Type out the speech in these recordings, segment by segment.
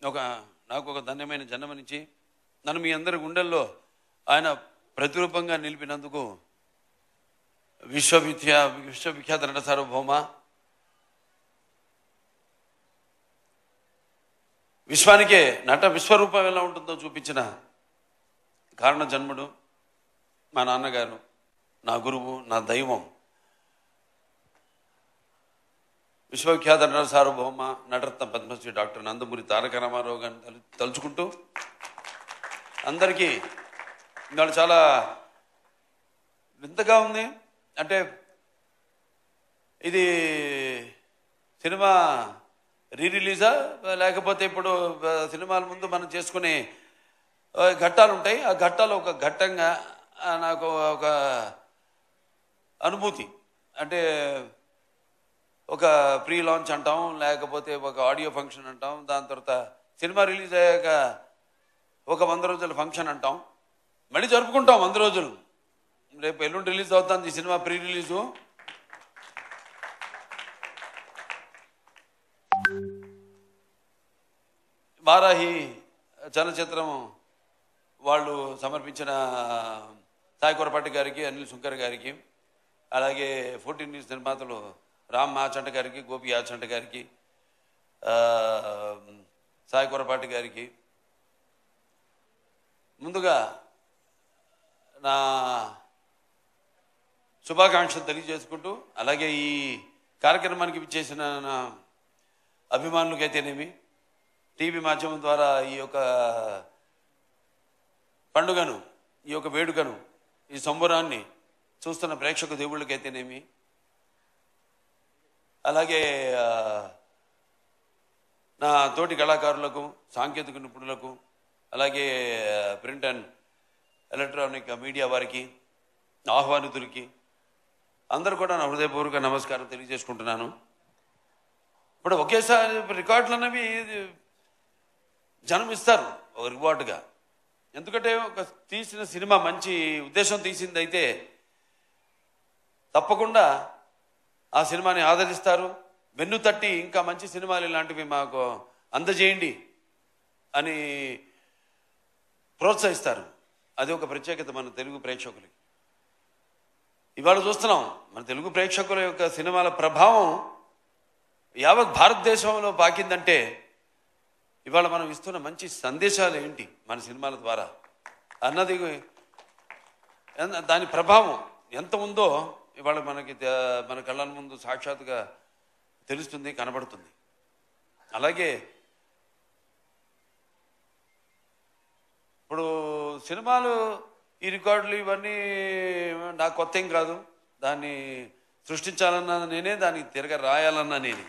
ఒక నాకు ఒక ధన్యమైన జన్మనిచ్చి నన్ను మీ అందరి గుండెల్లో ఆయన ప్రతిరూపంగా నిలిపినందుకు విశ్వవిఖ్యాత నట సార్వభౌమ విశ్వానికే నట విశ్వరూపం ఎలా ఉంటుందో చూపించిన కారణ జన్ముడు మా నాన్నగారు, నా గురువు, నా దైవం, విశ్వవిఖ్యాత నట సార్వభౌమ నటరత్న పద్మశ్రీ డాక్టర్ నందమూరి తారక రామారావు గారిని తలుచుకుంటూ అందరికీ ఇవాళ చాలా వింతగా ఉంది. అంటే ఇది సినిమా రిలీజా లేకపోతే ఇప్పుడు సినిమాల ముందు మనం చేసుకునే ఘట్టాలు ఉంటాయి, ఆ ఘట్టాలు ఒక ఘట్టంగా నాకు ఒక అనుభూతి. అంటే ఒక ప్రీ లాంచ్ అంటాం, లేకపోతే ఒక ఆడియో ఫంక్షన్ అంటాం, దాని తర్వాత సినిమా రిలీజ్ అయ్యాక ఒక 100 రోజుల ఫంక్షన్ అంటాం, మళ్ళీ జరుపుకుంటాం 100 రోజులు. రేపు ఎల్లుండి రిలీజ్ అవుతుంది ఈ సినిమా ప్రీ రిలీజు. వారాహి చలనచిత్రం వాళ్ళు సమర్పించిన సాయి కొరపాటి గారికి, అనిల్ శుంకర్ గారికి, అలాగే 14 న్యూస్ నిర్మాతలు రామ్ ఆచంట గారికి, గోపి ఆచంట గారికి, సాయి కొరపాటి గారికి ముందుగా నా శుభాకాంక్షలు తెలియజేసుకుంటూ, అలాగే ఈ కార్యక్రమానికి విచ్చేసిన నా అభిమానులకైతేనేమి, టీవీ మాధ్యమం ద్వారా ఈ యొక్క పండుగను, ఈ యొక్క వేడుకను, ఈ సంబరాన్ని చూస్తున్న ప్రేక్షక దేవుళ్ళకైతేనేమి, అలాగే నా తోటి కళాకారులకు, సాంకేతిక నిపుణులకు, అలాగే ప్రింట్ అండ్ ఎలక్ట్రానిక్ మీడియా వారికి, ఆహ్వానితులకి అందరూ కూడా నా హృదయపూర్వక నమస్కారం తెలియజేసుకుంటున్నాను. ఇప్పుడు ఒకేసారి రికార్డులు అనేవి జనం ఇస్తారు ఒక రివార్డుగా. ఎందుకంటే ఒక తీసిన సినిమా మంచి ఉద్దేశం తీసింది అయితే తప్పకుండా ఆ సినిమాని ఆదరిస్తారు, వెన్ను తట్టి ఇంకా మంచి సినిమాలు ఇలాంటివి మాకు అందజేయండి అని ప్రోత్సహిస్తారు. అది ఒక ప్రత్యేకత మన తెలుగు ప్రేక్షకులకి. ఇవాళ చూస్తున్నాం మన తెలుగు ప్రేక్షకుల యొక్క సినిమాల ప్రభావం యావత్ భారతదేశంలో పాకిందంటే ఇవాళ మనం ఇస్తున్న మంచి సందేశాలు ఏంటి మన సినిమాల ద్వారా అన్నది, దాని ప్రభావం ఎంత ఉందో ఇవాళ మనకి మన కళ్ళ ముందు సాక్షాత్తుగా తెలుస్తుంది, కనబడుతుంది. అలాగే ఇప్పుడు సినిమాలు ఈ రికార్డులు ఇవన్నీ నాకు కొత్త ఏం కాదు. దాన్ని సృష్టించాలన్నా నేనే, దానికి తిరగ రాయాలన్నా నేనే.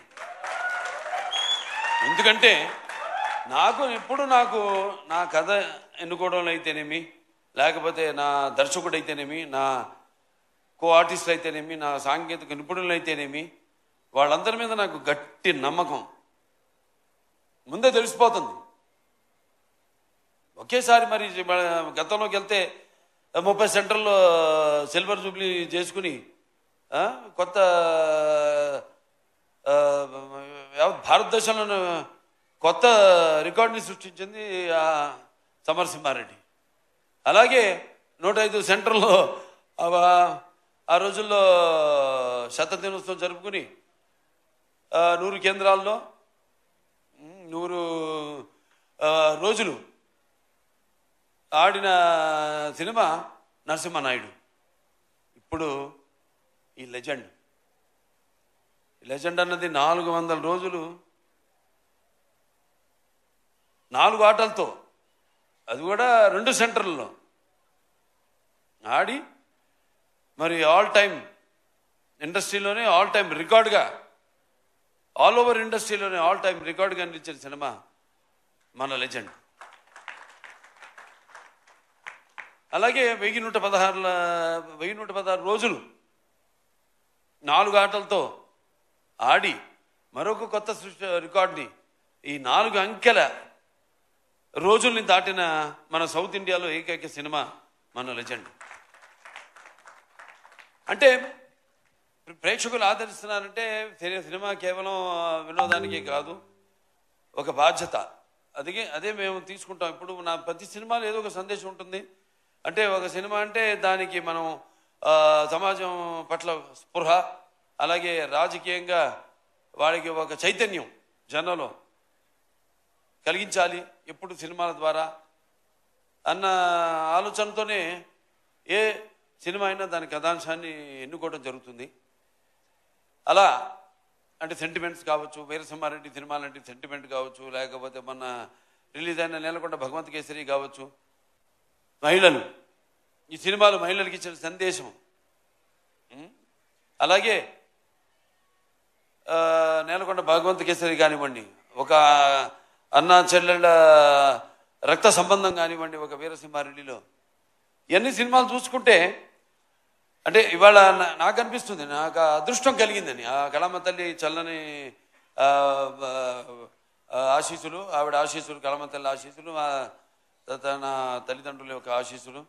ఎందుకంటే నాకు నా కథ ఎన్నుకోవడంలో అయితేనేమి, లేకపోతే నా దర్శకుడు అయితేనేమి, నా కో ఆర్టిస్టులు అయితేనేమి, నా సాంకేతిక నిపుణులు అయితేనేమి, వాళ్ళందరి మీద నాకు గట్టి నమ్మకం ముందే తెలిసిపోతుంది. ఒకేసారి మరి గతంలోకి వెళ్తే 30 సెంటర్లో సిల్వర్ జూబ్లీ చేసుకుని కొత్త భారతదేశంలో కొత్త రికార్డుని సృష్టించింది సమరసింహారెడ్డి. అలాగే 105 సెంటర్లో ఆ రోజుల్లో శతదినోత్సవం జరుపుకుని 100 కేంద్రాల్లో 100 రోజులు ఆడిన సినిమా నరసింహనాయుడు. ఇప్పుడు ఈ లెజెండ్ అన్నది 400 రోజులు 4 ఆటలతో, అది కూడా 2 సెంటర్లలో ఆడి మరి ఆల్ టైమ్ ఇండస్ట్రీలోనే ఆల్ టైమ్ రికార్డుగా, ఆల్ ఓవర్ ఇండస్ట్రీలోనే ఆల్ టైమ్ రికార్డుగా నిలిచిన సినిమా మన లెజెండ్. అలాగే 1116 రోజులు 4 ఆటలతో ఆడి మరొక కొత్త రికార్డుని, ఈ 4 అంకెల రోజుల్ని దాటిన మన సౌత్ ఇండియాలో ఏకైక సినిమా మన లెజెండ్. అంటే ప్రేక్షకులు ఆదరిస్తున్నారంటే సినిమా కేవలం వినోదానికే కాదు, ఒక బాధ్యత. అదే మేము తీసుకుంటాం. ఇప్పుడు నా ప్రతి సినిమాలో ఏదో ఒక సందేశం ఉంటుంది. అంటే ఒక సినిమా అంటే దానికి మనం సమాజం పట్ల స్పృహ, అలాగే రాజకీయంగా వాడికి ఒక చైతన్యం జనంలో కలిగించాలి ఎప్పుడు సినిమాల ద్వారా అన్న ఆలోచనతోనే ఏ సినిమా అయినా దాని కథాంశాన్ని ఎన్నుకోవడం జరుగుతుంది. అలా అంటే సెంటిమెంట్స్ కావచ్చు, వీరసింహారెడ్డి సినిమా లాంటి సెంటిమెంట్ కావచ్చు, లేకపోతే మొన్న రిలీజ్ అయిన నేలకొండ భగవంత్ కేసరి కావచ్చు, మహిళలు, ఈ సినిమాలు మహిళలకు ఇచ్చిన సందేశం. అలాగే నేలకొండ భగవంత్ కేసరి కానివ్వండి, ఒక అన్నా చెల్లెళ్ళ రక్త సంబంధం కానివ్వండి, ఒక వీరసింహారెడ్డిలో ఇవన్నీ సినిమాలు చూసుకుంటే అంటే ఇవాళ నాకు అనిపిస్తుంది, నాకు అదృష్టం కలిగిందని. ఆ కళమ్మ తల్లి చల్లని ఆశీస్సులు, ఆవిడ ఆశీస్సులు, కళమ్మ తల్లి ఆశీస్సులు, తన తల్లిదండ్రుల యొక్క ఆశీస్సులు,